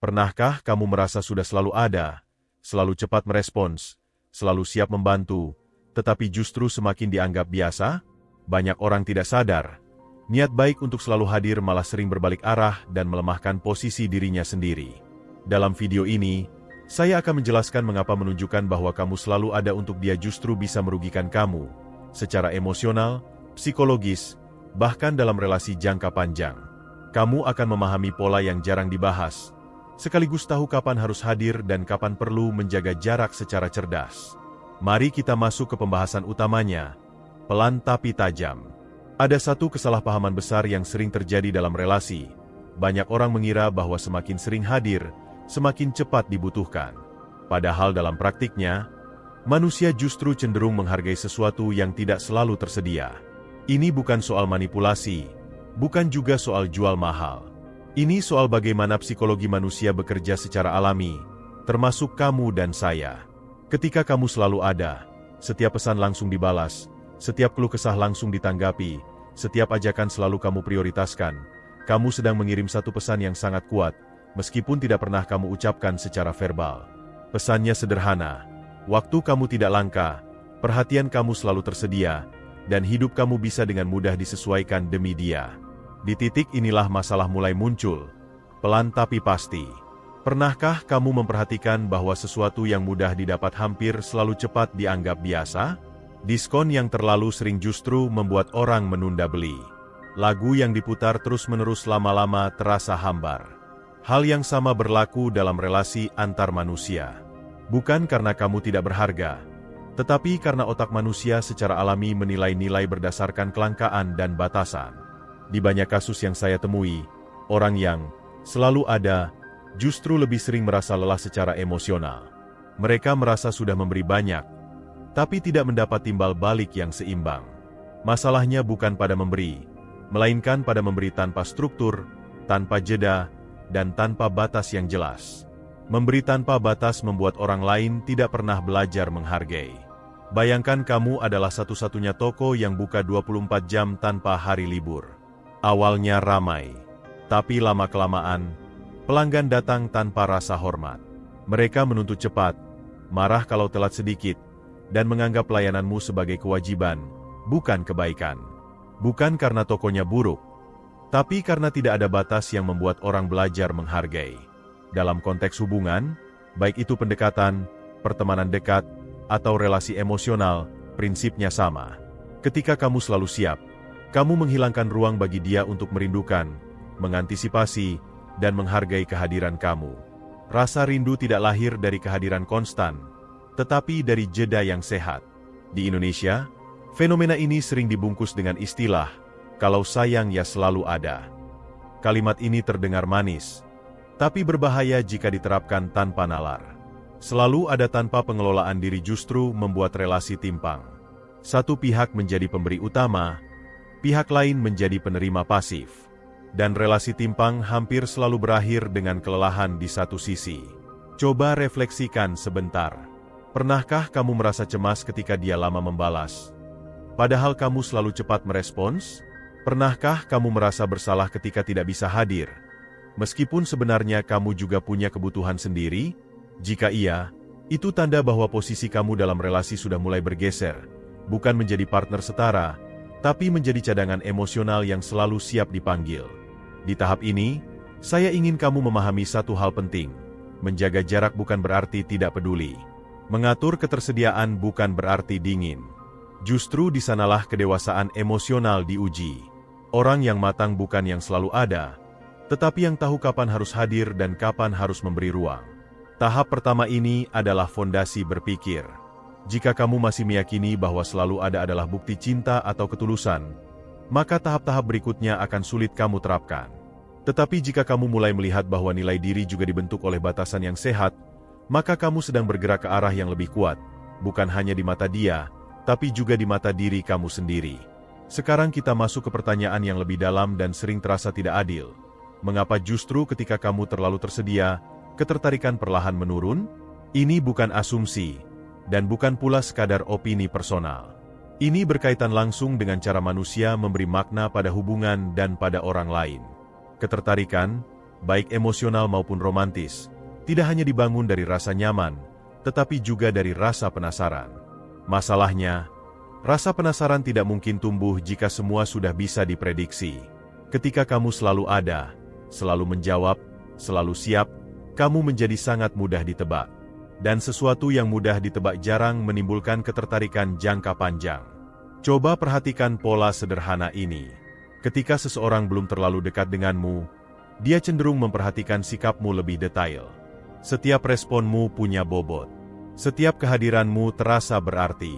Pernahkah kamu merasa sudah selalu ada, selalu cepat merespons, selalu siap membantu, tetapi justru semakin dianggap biasa? Banyak orang tidak sadar, niat baik untuk selalu hadir malah sering berbalik arah dan melemahkan posisi dirinya sendiri. Dalam video ini, saya akan menjelaskan mengapa menunjukkan bahwa kamu selalu ada untuk dia justru bisa merugikan kamu, secara emosional, psikologis, bahkan dalam relasi jangka panjang. Kamu akan memahami pola yang jarang dibahas, sekaligus tahu kapan harus hadir dan kapan perlu menjaga jarak secara cerdas. Mari kita masuk ke pembahasan utamanya, pelan tapi tajam. Ada satu kesalahpahaman besar yang sering terjadi dalam relasi. Banyak orang mengira bahwa semakin sering hadir, semakin cepat dibutuhkan. Padahal dalam praktiknya, manusia justru cenderung menghargai sesuatu yang tidak selalu tersedia. Ini bukan soal manipulasi, bukan juga soal jual mahal. Ini soal bagaimana psikologi manusia bekerja secara alami, termasuk kamu dan saya. Ketika kamu selalu ada, setiap pesan langsung dibalas, setiap keluh kesah langsung ditanggapi, setiap ajakan selalu kamu prioritaskan, kamu sedang mengirim satu pesan yang sangat kuat, meskipun tidak pernah kamu ucapkan secara verbal. Pesannya sederhana, waktu kamu tidak langka, perhatian kamu selalu tersedia, dan hidup kamu bisa dengan mudah disesuaikan demi dia. Di titik inilah masalah mulai muncul, pelan tapi pasti. Pernahkah kamu memperhatikan bahwa sesuatu yang mudah didapat hampir selalu cepat dianggap biasa? Diskon yang terlalu sering justru membuat orang menunda beli. Lagu yang diputar terus-menerus lama-lama terasa hambar. Hal yang sama berlaku dalam relasi antar manusia. Bukan karena kamu tidak berharga, tetapi karena otak manusia secara alami menilai nilai berdasarkan kelangkaan dan batasan. Di banyak kasus yang saya temui, orang yang selalu ada justru lebih sering merasa lelah secara emosional. Mereka merasa sudah memberi banyak, tapi tidak mendapat timbal balik yang seimbang. Masalahnya bukan pada memberi, melainkan pada memberi tanpa struktur, tanpa jeda, dan tanpa batas yang jelas. Memberi tanpa batas membuat orang lain tidak pernah belajar menghargai. Bayangkan kamu adalah satu-satunya toko yang buka 24 jam tanpa hari libur. Awalnya ramai, tapi lama-kelamaan, pelanggan datang tanpa rasa hormat. Mereka menuntut cepat, marah kalau telat sedikit, dan menganggap pelayananmu sebagai kewajiban, bukan kebaikan. Bukan karena tokonya buruk, tapi karena tidak ada batas yang membuat orang belajar menghargai. Dalam konteks hubungan, baik itu pendekatan, pertemanan dekat, atau relasi emosional, prinsipnya sama. Ketika kamu selalu siap, kamu menghilangkan ruang bagi dia untuk merindukan, mengantisipasi, dan menghargai kehadiran kamu. Rasa rindu tidak lahir dari kehadiran konstan, tetapi dari jeda yang sehat. Di Indonesia, fenomena ini sering dibungkus dengan istilah, "Kalau sayang ya selalu ada." Kalimat ini terdengar manis, tapi berbahaya jika diterapkan tanpa nalar. Selalu ada tanpa pengelolaan diri justru membuat relasi timpang. Satu pihak menjadi pemberi utama, pihak lain menjadi penerima pasif. Dan relasi timpang hampir selalu berakhir dengan kelelahan di satu sisi. Coba refleksikan sebentar. Pernahkah kamu merasa cemas ketika dia lama membalas? Padahal kamu selalu cepat merespons? Pernahkah kamu merasa bersalah ketika tidak bisa hadir? Meskipun sebenarnya kamu juga punya kebutuhan sendiri? Jika iya, itu tanda bahwa posisi kamu dalam relasi sudah mulai bergeser, bukan menjadi partner setara, tapi menjadi cadangan emosional yang selalu siap dipanggil. Di tahap ini, saya ingin kamu memahami satu hal penting. Menjaga jarak bukan berarti tidak peduli. Mengatur ketersediaan bukan berarti dingin. Justru di sanalah kedewasaan emosional diuji. Orang yang matang bukan yang selalu ada, tetapi yang tahu kapan harus hadir dan kapan harus memberi ruang. Tahap pertama ini adalah fondasi berpikir. Jika kamu masih meyakini bahwa selalu ada adalah bukti cinta atau ketulusan, maka tahap-tahap berikutnya akan sulit kamu terapkan. Tetapi jika kamu mulai melihat bahwa nilai diri juga dibentuk oleh batasan yang sehat, maka kamu sedang bergerak ke arah yang lebih kuat, bukan hanya di mata dia, tapi juga di mata diri kamu sendiri. Sekarang kita masuk ke pertanyaan yang lebih dalam dan sering terasa tidak adil. Mengapa justru ketika kamu terlalu tersedia, ketertarikan perlahan menurun? Ini bukan asumsi, dan bukan pula sekadar opini personal. Ini berkaitan langsung dengan cara manusia memberi makna pada hubungan dan pada orang lain. Ketertarikan, baik emosional maupun romantis, tidak hanya dibangun dari rasa nyaman, tetapi juga dari rasa penasaran. Masalahnya, rasa penasaran tidak mungkin tumbuh jika semua sudah bisa diprediksi. Ketika kamu selalu ada, selalu menjawab, selalu siap, kamu menjadi sangat mudah ditebak. Dan sesuatu yang mudah ditebak jarang menimbulkan ketertarikan jangka panjang. Coba perhatikan pola sederhana ini. Ketika seseorang belum terlalu dekat denganmu, dia cenderung memperhatikan sikapmu lebih detail. Setiap responmu punya bobot. Setiap kehadiranmu terasa berarti.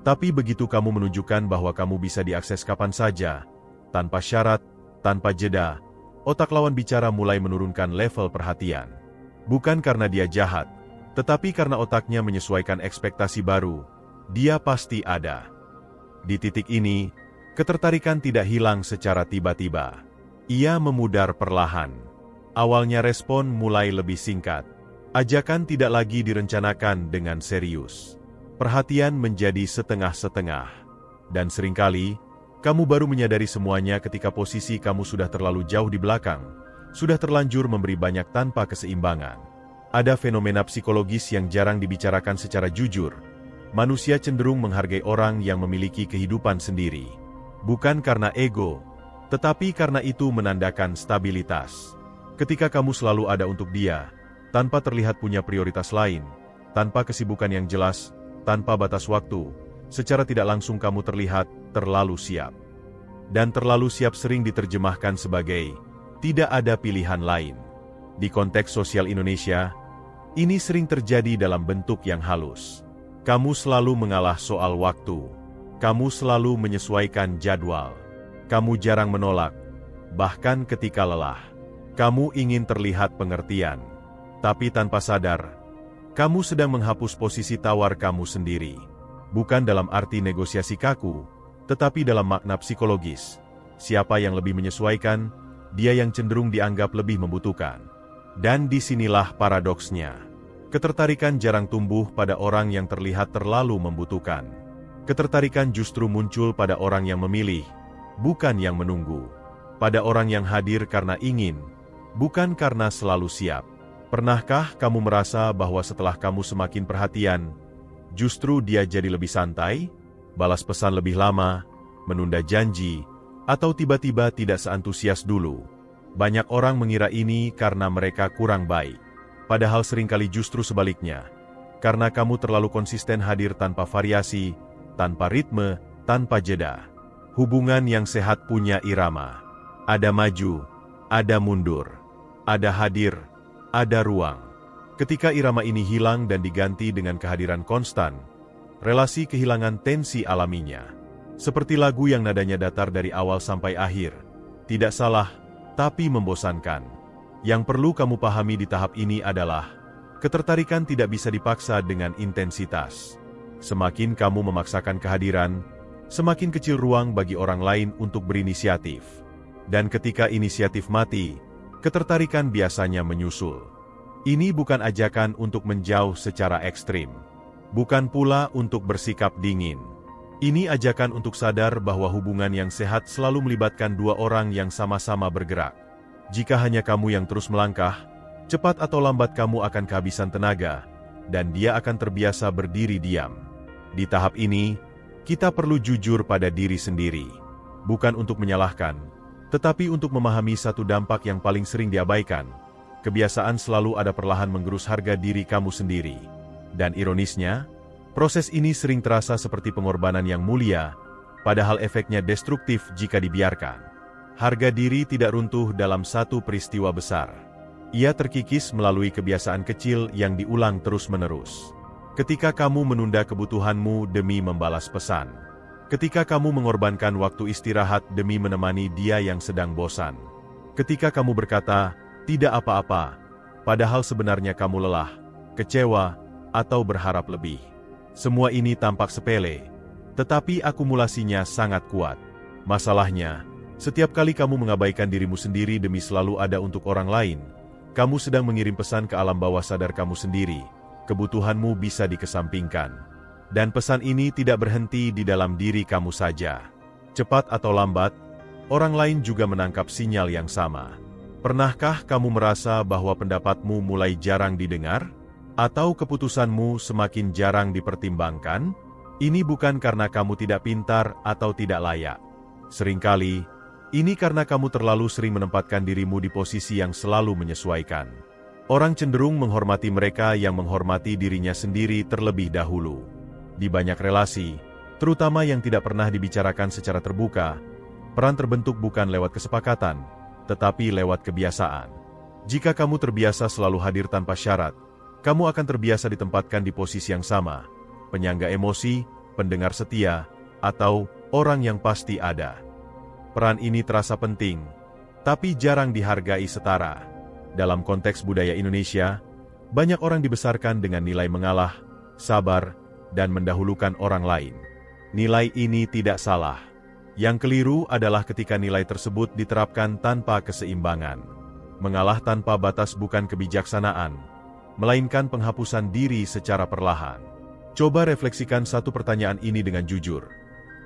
Tapi begitu kamu menunjukkan bahwa kamu bisa diakses kapan saja, tanpa syarat, tanpa jeda, otak lawan bicara mulai menurunkan level perhatian. Bukan karena dia jahat, tetapi karena otaknya menyesuaikan ekspektasi baru, dia pasti ada. Di titik ini, ketertarikan tidak hilang secara tiba-tiba. Ia memudar perlahan. Awalnya respon mulai lebih singkat. Ajakan tidak lagi direncanakan dengan serius. Perhatian menjadi setengah-setengah. Dan seringkali, kamu baru menyadari semuanya ketika posisi kamu sudah terlalu jauh di belakang, sudah terlanjur memberi banyak tanpa keseimbangan. Ada fenomena psikologis yang jarang dibicarakan secara jujur. Manusia cenderung menghargai orang yang memiliki kehidupan sendiri. Bukan karena ego, tetapi karena itu menandakan stabilitas. Ketika kamu selalu ada untuk dia, tanpa terlihat punya prioritas lain, tanpa kesibukan yang jelas, tanpa batas waktu, secara tidak langsung kamu terlihat terlalu siap. Dan terlalu siap sering diterjemahkan sebagai tidak ada pilihan lain. Di konteks sosial Indonesia, ini sering terjadi dalam bentuk yang halus. Kamu selalu mengalah soal waktu. Kamu selalu menyesuaikan jadwal. Kamu jarang menolak, bahkan ketika lelah. Kamu ingin terlihat pengertian. Tapi tanpa sadar, kamu sedang menghapus posisi tawar kamu sendiri. Bukan dalam arti negosiasi kaku, tetapi dalam makna psikologis. Siapa yang lebih menyesuaikan, dia yang cenderung dianggap lebih membutuhkan. Dan disinilah paradoksnya. Ketertarikan jarang tumbuh pada orang yang terlihat terlalu membutuhkan. Ketertarikan justru muncul pada orang yang memilih, bukan yang menunggu. Pada orang yang hadir karena ingin, bukan karena selalu siap. Pernahkah kamu merasa bahwa setelah kamu semakin perhatian, justru dia jadi lebih santai, balas pesan lebih lama, menunda janji, atau tiba-tiba tidak seantusias dulu? Banyak orang mengira ini karena mereka kurang baik. Padahal seringkali justru sebaliknya. Karena kamu terlalu konsisten hadir tanpa variasi, tanpa ritme, tanpa jeda. Hubungan yang sehat punya irama. Ada maju, ada mundur, ada hadir, ada ruang. Ketika irama ini hilang dan diganti dengan kehadiran konstan, relasi kehilangan tensi alaminya. Seperti lagu yang nadanya datar dari awal sampai akhir. Tidak salah, tapi membosankan. Yang perlu kamu pahami di tahap ini adalah, ketertarikan tidak bisa dipaksa dengan intensitas. Semakin kamu memaksakan kehadiran, semakin kecil ruang bagi orang lain untuk berinisiatif. Dan ketika inisiatif mati, ketertarikan biasanya menyusul. Ini bukan ajakan untuk menjauh secara ekstrim. Bukan pula untuk bersikap dingin. Ini ajakan untuk sadar bahwa hubungan yang sehat selalu melibatkan dua orang yang sama-sama bergerak. Jika hanya kamu yang terus melangkah, cepat atau lambat kamu akan kehabisan tenaga, dan dia akan terbiasa berdiri diam. Di tahap ini, kita perlu jujur pada diri sendiri. Bukan untuk menyalahkan, tetapi untuk memahami satu dampak yang paling sering diabaikan. Kebiasaan selalu ada perlahan menggerus harga diri kamu sendiri. Dan ironisnya, proses ini sering terasa seperti pengorbanan yang mulia, padahal efeknya destruktif jika dibiarkan. Harga diri tidak runtuh dalam satu peristiwa besar. Ia terkikis melalui kebiasaan kecil yang diulang terus-menerus. Ketika kamu menunda kebutuhanmu demi membalas pesan. Ketika kamu mengorbankan waktu istirahat demi menemani dia yang sedang bosan. Ketika kamu berkata, tidak apa-apa, padahal sebenarnya kamu lelah, kecewa, atau berharap lebih. Semua ini tampak sepele, tetapi akumulasinya sangat kuat. Masalahnya, setiap kali kamu mengabaikan dirimu sendiri demi selalu ada untuk orang lain, kamu sedang mengirim pesan ke alam bawah sadar kamu sendiri. Kebutuhanmu bisa dikesampingkan. Dan pesan ini tidak berhenti di dalam diri kamu saja. Cepat atau lambat, orang lain juga menangkap sinyal yang sama. Pernahkah kamu merasa bahwa pendapatmu mulai jarang didengar? Atau keputusanmu semakin jarang dipertimbangkan? Ini bukan karena kamu tidak pintar atau tidak layak. Seringkali, ini karena kamu terlalu sering menempatkan dirimu di posisi yang selalu menyesuaikan. Orang cenderung menghormati mereka yang menghormati dirinya sendiri terlebih dahulu. Di banyak relasi, terutama yang tidak pernah dibicarakan secara terbuka, peran terbentuk bukan lewat kesepakatan, tetapi lewat kebiasaan. Jika kamu terbiasa selalu hadir tanpa syarat, kamu akan terbiasa ditempatkan di posisi yang sama, penyangga emosi, pendengar setia, atau orang yang pasti ada. Peran ini terasa penting, tapi jarang dihargai setara. Dalam konteks budaya Indonesia, banyak orang dibesarkan dengan nilai mengalah, sabar, dan mendahulukan orang lain. Nilai ini tidak salah. Yang keliru adalah ketika nilai tersebut diterapkan tanpa keseimbangan. Mengalah tanpa batas bukan kebijaksanaan, melainkan penghapusan diri secara perlahan. Coba refleksikan satu pertanyaan ini dengan jujur.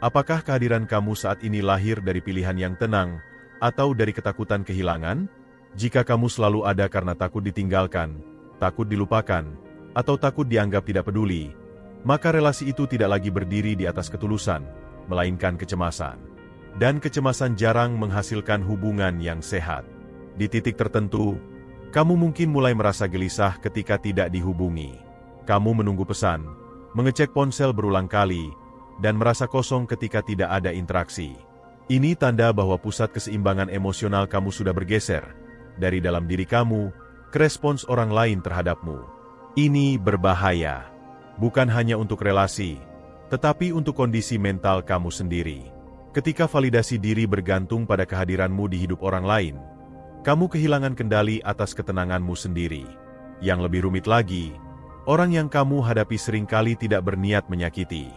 Apakah kehadiran kamu saat ini lahir dari pilihan yang tenang, atau dari ketakutan kehilangan? Jika kamu selalu ada karena takut ditinggalkan, takut dilupakan, atau takut dianggap tidak peduli, maka relasi itu tidak lagi berdiri di atas ketulusan, melainkan kecemasan. Dan kecemasan jarang menghasilkan hubungan yang sehat. Di titik tertentu, kamu mungkin mulai merasa gelisah ketika tidak dihubungi. Kamu menunggu pesan, mengecek ponsel berulang kali, dan merasa kosong ketika tidak ada interaksi. Ini tanda bahwa pusat keseimbangan emosional kamu sudah bergeser dari dalam diri kamu ke respons orang lain terhadapmu. Ini berbahaya, bukan hanya untuk relasi, tetapi untuk kondisi mental kamu sendiri. Ketika validasi diri bergantung pada kehadiranmu di hidup orang lain, kamu kehilangan kendali atas ketenanganmu sendiri. Yang lebih rumit lagi, orang yang kamu hadapi seringkali tidak berniat menyakiti.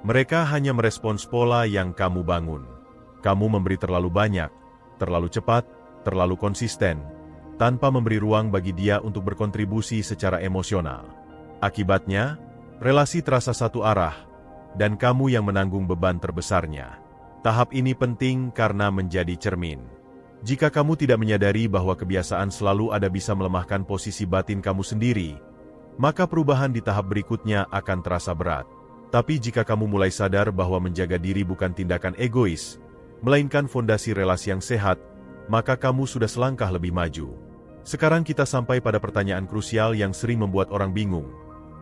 Mereka hanya merespons pola yang kamu bangun. Kamu memberi terlalu banyak, terlalu cepat, terlalu konsisten, tanpa memberi ruang bagi dia untuk berkontribusi secara emosional. Akibatnya, relasi terasa satu arah, dan kamu yang menanggung beban terbesarnya. Tahap ini penting karena menjadi cermin. Jika kamu tidak menyadari bahwa kebiasaan selalu ada bisa melemahkan posisi batin kamu sendiri, maka perubahan di tahap berikutnya akan terasa berat. Tapi jika kamu mulai sadar bahwa menjaga diri bukan tindakan egois, melainkan fondasi relasi yang sehat, maka kamu sudah selangkah lebih maju. Sekarang kita sampai pada pertanyaan krusial yang sering membuat orang bingung.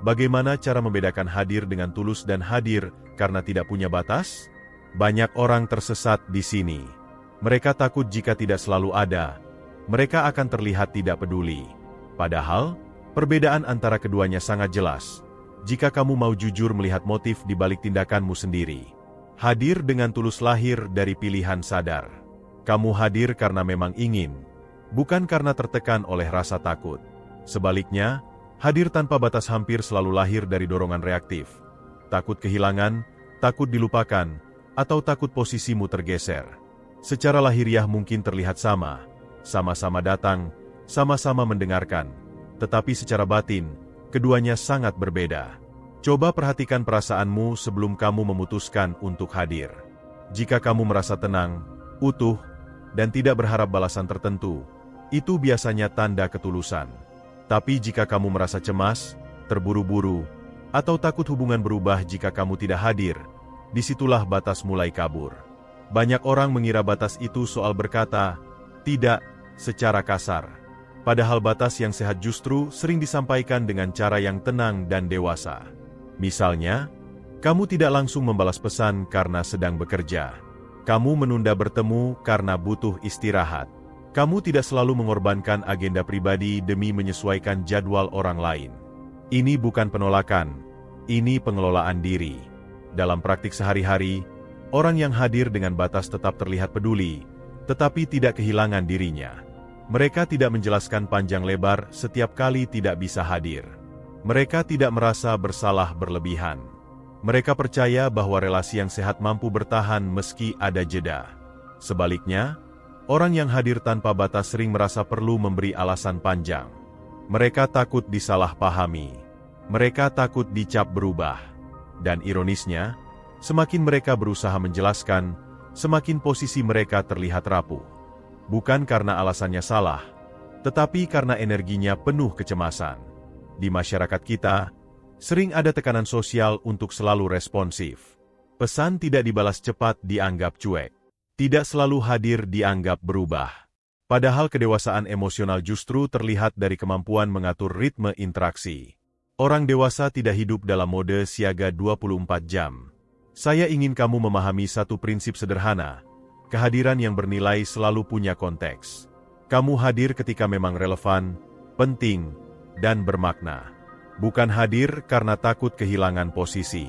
Bagaimana cara membedakan hadir dengan tulus dan hadir karena tidak punya batas? Banyak orang tersesat di sini. Mereka takut jika tidak selalu ada, mereka akan terlihat tidak peduli. Padahal, perbedaan antara keduanya sangat jelas. Jika kamu mau jujur melihat motif di balik tindakanmu sendiri. Hadir dengan tulus lahir dari pilihan sadar. Kamu hadir karena memang ingin, bukan karena tertekan oleh rasa takut. Sebaliknya, hadir tanpa batas hampir selalu lahir dari dorongan reaktif. Takut kehilangan, takut dilupakan, atau takut posisimu tergeser. Secara lahiriah mungkin terlihat sama-sama datang, sama-sama mendengarkan, tetapi secara batin, keduanya sangat berbeda. Coba perhatikan perasaanmu sebelum kamu memutuskan untuk hadir. Jika kamu merasa tenang, utuh, dan tidak berharap balasan tertentu, itu biasanya tanda ketulusan. Tapi jika kamu merasa cemas, terburu-buru, atau takut hubungan berubah jika kamu tidak hadir, disitulah batas mulai kabur. Banyak orang mengira batas itu soal berkata, tidak, secara kasar. Padahal batas yang sehat justru sering disampaikan dengan cara yang tenang dan dewasa. Misalnya, kamu tidak langsung membalas pesan karena sedang bekerja. Kamu menunda bertemu karena butuh istirahat. Kamu tidak selalu mengorbankan agenda pribadi demi menyesuaikan jadwal orang lain. Ini bukan penolakan, ini pengelolaan diri. Dalam praktik sehari-hari, orang yang hadir dengan batas tetap terlihat peduli, tetapi tidak kehilangan dirinya. Mereka tidak menjelaskan panjang lebar setiap kali tidak bisa hadir. Mereka tidak merasa bersalah berlebihan. Mereka percaya bahwa relasi yang sehat mampu bertahan meski ada jeda. Sebaliknya, orang yang hadir tanpa batas sering merasa perlu memberi alasan panjang. Mereka takut disalahpahami. Mereka takut dicap berubah. Dan ironisnya, semakin mereka berusaha menjelaskan, semakin posisi mereka terlihat rapuh. Bukan karena alasannya salah, tetapi karena energinya penuh kecemasan. Di masyarakat kita, sering ada tekanan sosial untuk selalu responsif. Pesan tidak dibalas cepat dianggap cuek. Tidak selalu hadir dianggap berubah. Padahal kedewasaan emosional justru terlihat dari kemampuan mengatur ritme interaksi. Orang dewasa tidak hidup dalam mode siaga 24 jam. Saya ingin kamu memahami satu prinsip sederhana. Kehadiran yang bernilai selalu punya konteks. Kamu hadir ketika memang relevan, penting, dan bermakna. Bukan hadir karena takut kehilangan posisi.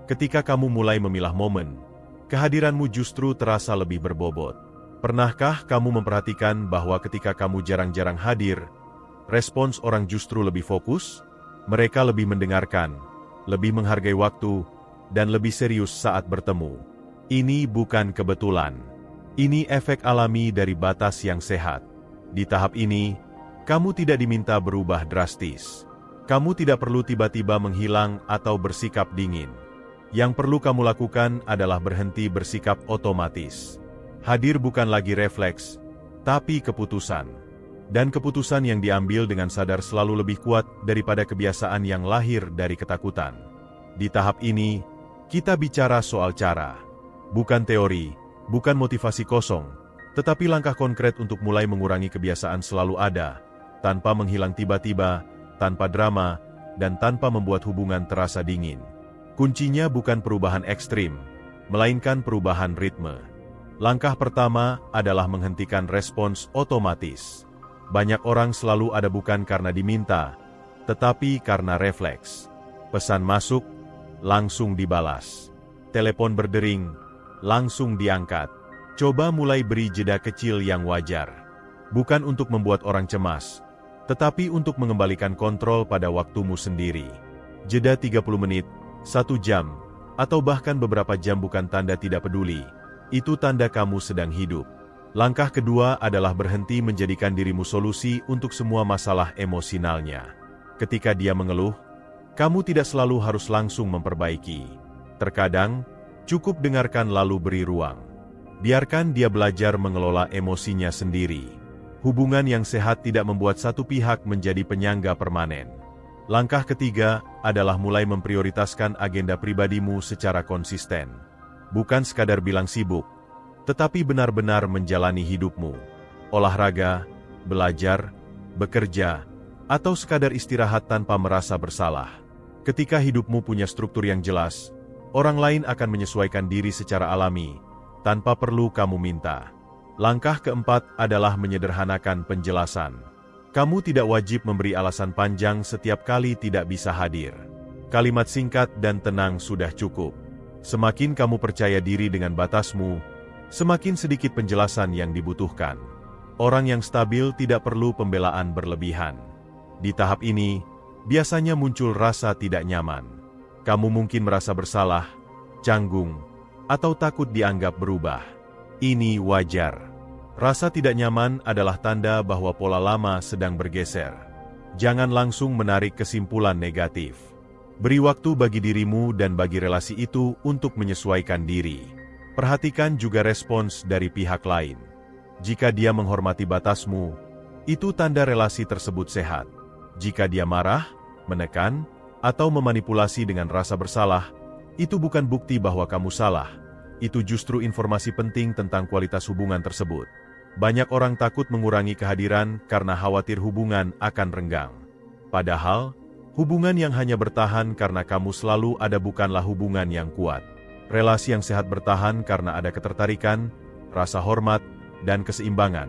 Ketika kamu mulai memilah momen, kehadiranmu justru terasa lebih berbobot. Pernahkah kamu memperhatikan bahwa ketika kamu jarang-jarang hadir, respons orang justru lebih fokus? Mereka lebih mendengarkan, lebih menghargai waktu, dan lebih serius saat bertemu. Ini bukan kebetulan. Ini efek alami dari batas yang sehat. Di tahap ini, kamu tidak diminta berubah drastis. Kamu tidak perlu tiba-tiba menghilang atau bersikap dingin. Yang perlu kamu lakukan adalah berhenti bersikap otomatis. Hadir bukan lagi refleks, tapi keputusan. Dan keputusan yang diambil dengan sadar selalu lebih kuat daripada kebiasaan yang lahir dari ketakutan. Di tahap ini, kita bicara soal cara. Bukan teori, bukan motivasi kosong, tetapi langkah konkret untuk mulai mengurangi kebiasaan selalu ada, tanpa menghilang tiba-tiba, tanpa drama, dan tanpa membuat hubungan terasa dingin. Kuncinya bukan perubahan ekstrim, melainkan perubahan ritme. Langkah pertama adalah menghentikan respons otomatis. Banyak orang selalu ada bukan karena diminta, tetapi karena refleks. Pesan masuk, langsung dibalas. Telepon berdering, langsung diangkat. Coba mulai beri jeda kecil yang wajar. Bukan untuk membuat orang cemas, tetapi untuk mengembalikan kontrol pada waktumu sendiri. Jeda 30 menit, 1 jam, atau bahkan beberapa jam bukan tanda tidak peduli. Itu tanda kamu sedang hidup. Langkah kedua adalah berhenti menjadikan dirimu solusi untuk semua masalah emosionalnya. Ketika dia mengeluh, kamu tidak selalu harus langsung memperbaiki. Terkadang, cukup dengarkan lalu beri ruang. Biarkan dia belajar mengelola emosinya sendiri. Hubungan yang sehat tidak membuat satu pihak menjadi penyangga permanen. Langkah ketiga adalah mulai memprioritaskan agenda pribadimu secara konsisten. Bukan sekadar bilang sibuk, tetapi benar-benar menjalani hidupmu. Olahraga, belajar, bekerja, atau sekadar istirahat tanpa merasa bersalah. Ketika hidupmu punya struktur yang jelas, orang lain akan menyesuaikan diri secara alami, tanpa perlu kamu minta. Langkah keempat adalah menyederhanakan penjelasan. Kamu tidak wajib memberi alasan panjang setiap kali tidak bisa hadir. Kalimat singkat dan tenang sudah cukup. Semakin kamu percaya diri dengan batasmu, semakin sedikit penjelasan yang dibutuhkan. Orang yang stabil tidak perlu pembelaan berlebihan. Di tahap ini, biasanya muncul rasa tidak nyaman. Kamu mungkin merasa bersalah, canggung, atau takut dianggap berubah. Ini wajar. Rasa tidak nyaman adalah tanda bahwa pola lama sedang bergeser. Jangan langsung menarik kesimpulan negatif. Beri waktu bagi dirimu dan bagi relasi itu untuk menyesuaikan diri. Perhatikan juga respons dari pihak lain. Jika dia menghormati batasmu, itu tanda relasi tersebut sehat. Jika dia marah, menekan, atau memanipulasi dengan rasa bersalah, itu bukan bukti bahwa kamu salah. Itu justru informasi penting tentang kualitas hubungan tersebut. Banyak orang takut mengurangi kehadiran karena khawatir hubungan akan renggang. Padahal, hubungan yang hanya bertahan karena kamu selalu ada bukanlah hubungan yang kuat. Relasi yang sehat bertahan karena ada ketertarikan, rasa hormat, dan keseimbangan.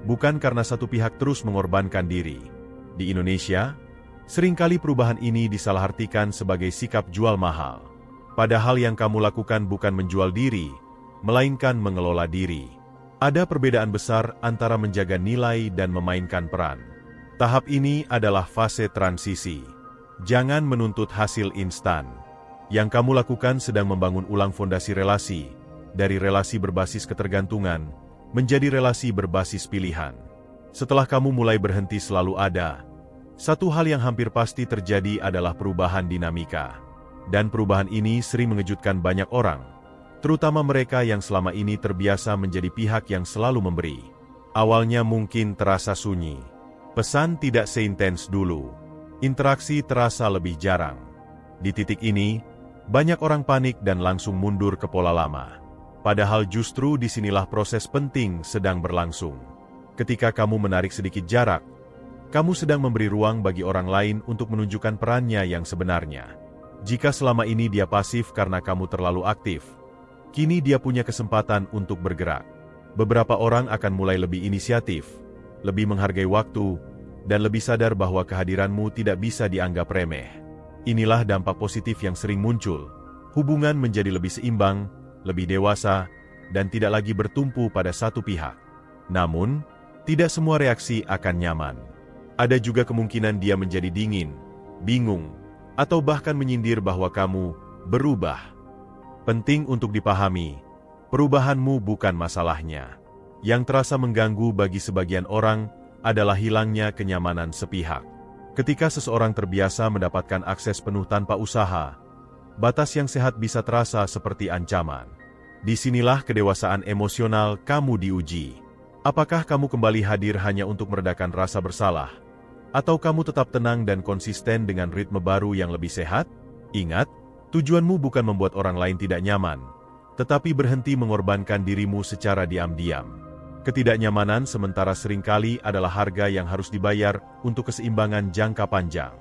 Bukan karena satu pihak terus mengorbankan diri. Di Indonesia, seringkali perubahan ini disalahartikan sebagai sikap jual mahal. Padahal yang kamu lakukan bukan menjual diri, melainkan mengelola diri. Ada perbedaan besar antara menjaga nilai dan memainkan peran. Tahap ini adalah fase transisi. Jangan menuntut hasil instan. Yang kamu lakukan sedang membangun ulang fondasi relasi, dari relasi berbasis ketergantungan, menjadi relasi berbasis pilihan. Setelah kamu mulai berhenti selalu ada, satu hal yang hampir pasti terjadi adalah perubahan dinamika. Dan perubahan ini sering mengejutkan banyak orang, terutama mereka yang selama ini terbiasa menjadi pihak yang selalu memberi. Awalnya mungkin terasa sunyi. Pesan tidak seintens dulu. Interaksi terasa lebih jarang. Di titik ini, banyak orang panik dan langsung mundur ke pola lama. Padahal justru disinilah proses penting sedang berlangsung. Ketika kamu menarik sedikit jarak, kamu sedang memberi ruang bagi orang lain untuk menunjukkan perannya yang sebenarnya. Jika selama ini dia pasif karena kamu terlalu aktif, kini dia punya kesempatan untuk bergerak. Beberapa orang akan mulai lebih inisiatif, lebih menghargai waktu, dan lebih sadar bahwa kehadiranmu tidak bisa dianggap remeh. Inilah dampak positif yang sering muncul. Hubungan menjadi lebih seimbang, lebih dewasa, dan tidak lagi bertumpu pada satu pihak. Namun, tidak semua reaksi akan nyaman. Ada juga kemungkinan dia menjadi dingin, bingung, atau bahkan menyindir bahwa kamu berubah. Penting untuk dipahami, perubahanmu bukan masalahnya. Yang terasa mengganggu bagi sebagian orang adalah hilangnya kenyamanan sepihak. Ketika seseorang terbiasa mendapatkan akses penuh tanpa usaha, batas yang sehat bisa terasa seperti ancaman. Disinilah kedewasaan emosional kamu diuji. Apakah kamu kembali hadir hanya untuk meredakan rasa bersalah? Atau kamu tetap tenang dan konsisten dengan ritme baru yang lebih sehat? Ingat, tujuanmu bukan membuat orang lain tidak nyaman, tetapi berhenti mengorbankan dirimu secara diam-diam. Ketidaknyamanan sementara seringkali adalah harga yang harus dibayar untuk keseimbangan jangka panjang.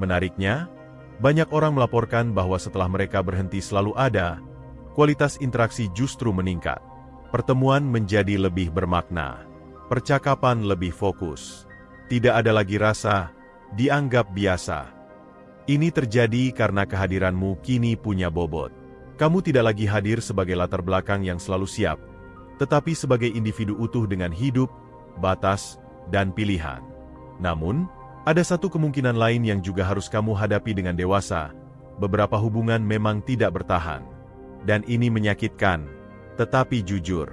Menariknya, banyak orang melaporkan bahwa setelah mereka berhenti selalu ada, kualitas interaksi justru meningkat. Pertemuan menjadi lebih bermakna, percakapan lebih fokus. Tidak ada lagi rasa dianggap biasa. Ini terjadi karena kehadiranmu kini punya bobot. Kamu tidak lagi hadir sebagai latar belakang yang selalu siap, tetapi sebagai individu utuh dengan hidup, batas, dan pilihan. Namun, ada satu kemungkinan lain yang juga harus kamu hadapi dengan dewasa. Beberapa hubungan memang tidak bertahan. Dan ini menyakitkan. Tetapi jujur,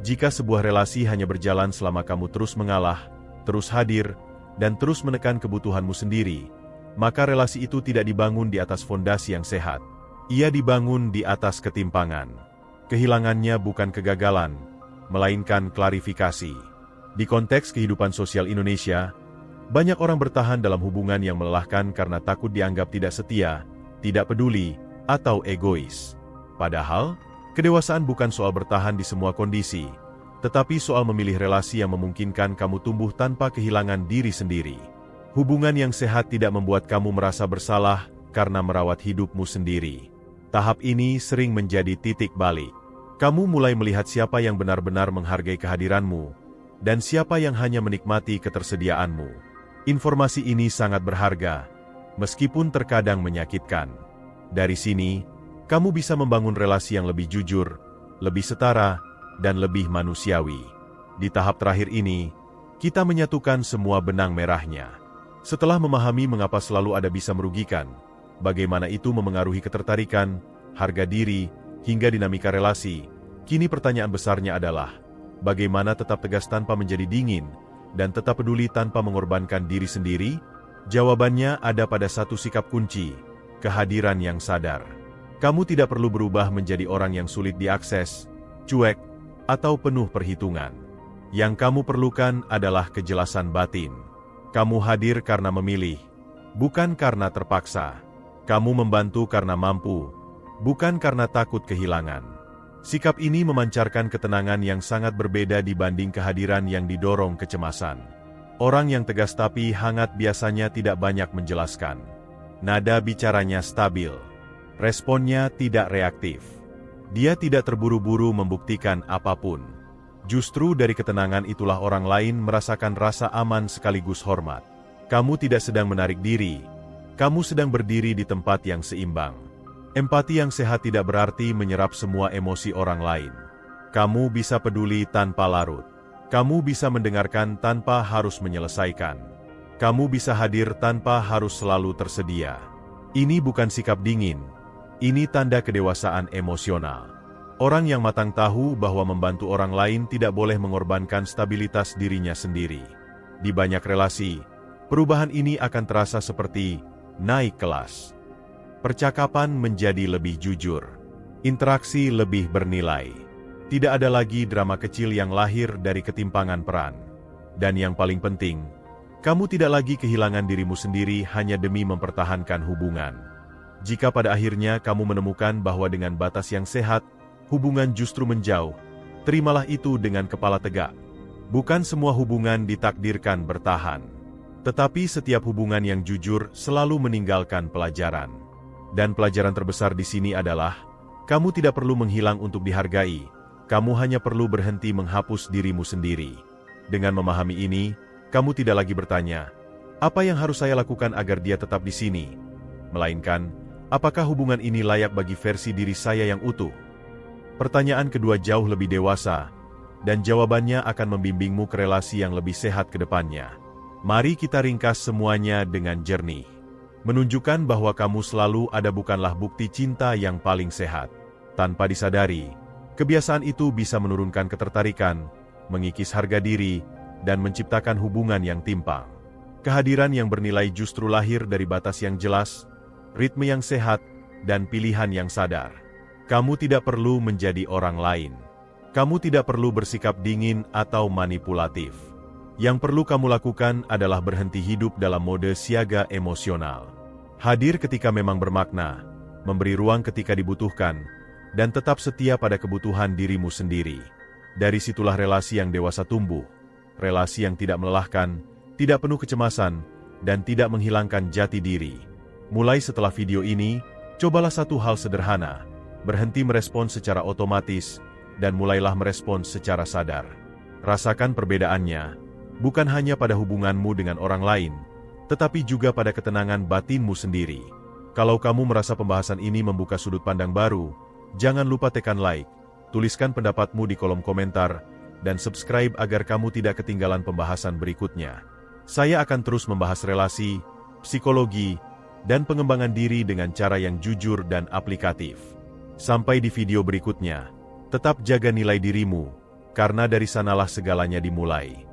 jika sebuah relasi hanya berjalan selama kamu terus mengalah, terus hadir, dan terus menekan kebutuhanmu sendiri, maka relasi itu tidak dibangun di atas fondasi yang sehat. Ia dibangun di atas ketimpangan. Kehilangannya bukan kegagalan, melainkan klarifikasi. Di konteks kehidupan sosial Indonesia, banyak orang bertahan dalam hubungan yang melelahkan karena takut dianggap tidak setia, tidak peduli, atau egois. Padahal, kedewasaan bukan soal bertahan di semua kondisi, tetapi soal memilih relasi yang memungkinkan kamu tumbuh tanpa kehilangan diri sendiri. Hubungan yang sehat tidak membuat kamu merasa bersalah karena merawat hidupmu sendiri. Tahap ini sering menjadi titik balik. Kamu mulai melihat siapa yang benar-benar menghargai kehadiranmu, dan siapa yang hanya menikmati ketersediaanmu. Informasi ini sangat berharga, meskipun terkadang menyakitkan. Dari sini, kamu bisa membangun relasi yang lebih jujur, lebih setara, dan lebih manusiawi. Di tahap terakhir ini, kita menyatukan semua benang merahnya. Setelah memahami mengapa selalu ada bisa merugikan, bagaimana itu memengaruhi ketertarikan, harga diri, hingga dinamika relasi, kini pertanyaan besarnya adalah, bagaimana tetap tegas tanpa menjadi dingin, dan tetap peduli tanpa mengorbankan diri sendiri? Jawabannya ada pada satu sikap kunci, kehadiran yang sadar. Kamu tidak perlu berubah menjadi orang yang sulit diakses, cuek, atau penuh perhitungan. Yang kamu perlukan adalah kejelasan batin. Kamu hadir karena memilih, bukan karena terpaksa. Kamu membantu karena mampu, bukan karena takut kehilangan. Sikap ini memancarkan ketenangan yang sangat berbeda dibanding kehadiran yang didorong kecemasan. Orang yang tegas tapi hangat biasanya tidak banyak menjelaskan. Nada bicaranya stabil. Responnya tidak reaktif. Dia tidak terburu-buru membuktikan apapun. Justru dari ketenangan itulah orang lain merasakan rasa aman sekaligus hormat. Kamu tidak sedang menarik diri, kamu sedang berdiri di tempat yang seimbang. Empati yang sehat tidak berarti menyerap semua emosi orang lain. Kamu bisa peduli tanpa larut. Kamu bisa mendengarkan tanpa harus menyelesaikan. Kamu bisa hadir tanpa harus selalu tersedia. Ini bukan sikap dingin. Ini tanda kedewasaan emosional. Orang yang matang tahu bahwa membantu orang lain tidak boleh mengorbankan stabilitas dirinya sendiri. Di banyak relasi, perubahan ini akan terasa seperti naik kelas. Percakapan menjadi lebih jujur. Interaksi lebih bernilai. Tidak ada lagi drama kecil yang lahir dari ketimpangan peran. Dan yang paling penting, kamu tidak lagi kehilangan dirimu sendiri hanya demi mempertahankan hubungan. Jika pada akhirnya kamu menemukan bahwa dengan batas yang sehat, hubungan justru menjauh, terimalah itu dengan kepala tegak. Bukan semua hubungan ditakdirkan bertahan. Tetapi setiap hubungan yang jujur selalu meninggalkan pelajaran. Dan pelajaran terbesar di sini adalah, kamu tidak perlu menghilang untuk dihargai, kamu hanya perlu berhenti menghapus dirimu sendiri. Dengan memahami ini, kamu tidak lagi bertanya, apa yang harus saya lakukan agar dia tetap di sini? Melainkan, apakah hubungan ini layak bagi versi diri saya yang utuh? Pertanyaan kedua jauh lebih dewasa, dan jawabannya akan membimbingmu ke relasi yang lebih sehat ke depannya. Mari kita ringkas semuanya dengan jernih. Menunjukkan bahwa kamu selalu ada bukanlah bukti cinta yang paling sehat. Tanpa disadari, kebiasaan itu bisa menurunkan ketertarikan, mengikis harga diri, dan menciptakan hubungan yang timpang. Kehadiran yang bernilai justru lahir dari batas yang jelas, ritme yang sehat, dan pilihan yang sadar. Kamu tidak perlu menjadi orang lain. Kamu tidak perlu bersikap dingin atau manipulatif. Yang perlu kamu lakukan adalah berhenti hidup dalam mode siaga emosional. Hadir ketika memang bermakna, memberi ruang ketika dibutuhkan, dan tetap setia pada kebutuhan dirimu sendiri. Dari situlah relasi yang dewasa tumbuh. Relasi yang tidak melelahkan, tidak penuh kecemasan, dan tidak menghilangkan jati diri. Mulai setelah video ini, cobalah satu hal sederhana. Berhenti merespons secara otomatis, dan mulailah merespons secara sadar. Rasakan perbedaannya, bukan hanya pada hubunganmu dengan orang lain, tetapi juga pada ketenangan batinmu sendiri. Kalau kamu merasa pembahasan ini membuka sudut pandang baru, jangan lupa tekan like, tuliskan pendapatmu di kolom komentar, dan subscribe agar kamu tidak ketinggalan pembahasan berikutnya. Saya akan terus membahas relasi, psikologi, dan pengembangan diri dengan cara yang jujur dan aplikatif. Sampai di video berikutnya, tetap jaga nilai dirimu, karena dari sanalah segalanya dimulai.